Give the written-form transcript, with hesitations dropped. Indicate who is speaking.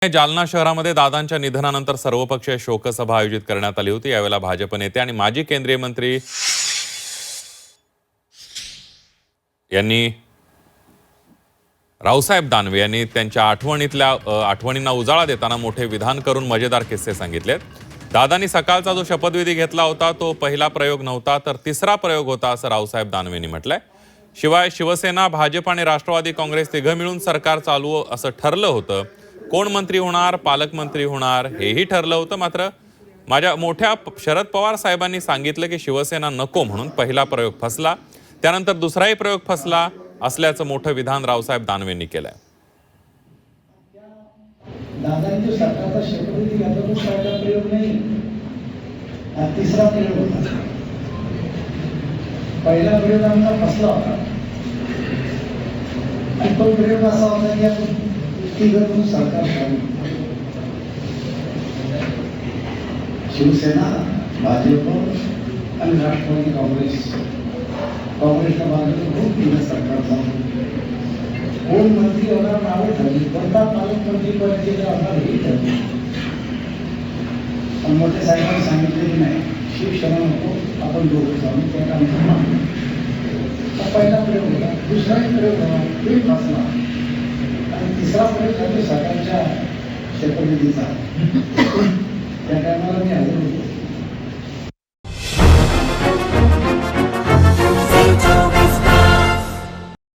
Speaker 1: जालना शहरामध्ये दादांच्या निधनानंतर सर्वपक्षीय शोकसभा आयोजित करण्यात आली होती। यावेळेला भाजप नेते आणि माजी केंद्रीय मंत्री यांनी रावसाहेब दानवे यांनी त्यांच्या आठवणींना उजाळा देताना मोठे विधान करून मजेदार किस्से सांगितलेत। दादांनी सकाळचा जो शपथविधी घेतला होता तो पहिला प्रयोग नव्हता तर तिसरा प्रयोग होता असं रावसाहेब दानवेंनी म्हटलंय। शिवाय शिवसेना, भाजप आणि राष्ट्रवादी काँग्रेस तिघं मिळून सरकार चालवू असं ठरलं होतं। कोण मंत्री होणार, पालकमंत्री होणार हेही ठरलं होतं। मात्र माझ्या मोठ्या शरद पवार साहेबांनी सांगितलं की शिवसेना नको म्हणून पहिला प्रयोग फसला, त्यानंतर दुसराही प्रयोग फसला असल्याचं मोठं विधान रावसाहेब दानवेंनी केलंय।
Speaker 2: दादांनी सरकारचा शपथविधी घेतला तो पहिला प्रयोग नाही, हा तिसरा प्रयोग होता। पहिला प्रयोग आमचा फसला होता आणि तो प्रयोग असा होता की आपण तिघं सरकार चालवू, शिवसेना, भाजप आणि राष्ट्रवादी काँग्रेसच्या बाजूने खूप तिघं सरकार चालवू। कोण मंत्री होणार नावे ठरली, कोणता पालकमंत्री पदाचे होणार हेही ठरले। पण मोठ्या साहेबांनी सांगितलेली नाही, शिवसेना नको, आपण दोघं चालू। त्या कामात पहिला प्रयोग होता, दुसराही प्रयोग होता, तोही फसला आणि तिसरा प्रयोग झाला सरकारच्या शपथविधीचा। त्या टायमाला मी हजर होतो।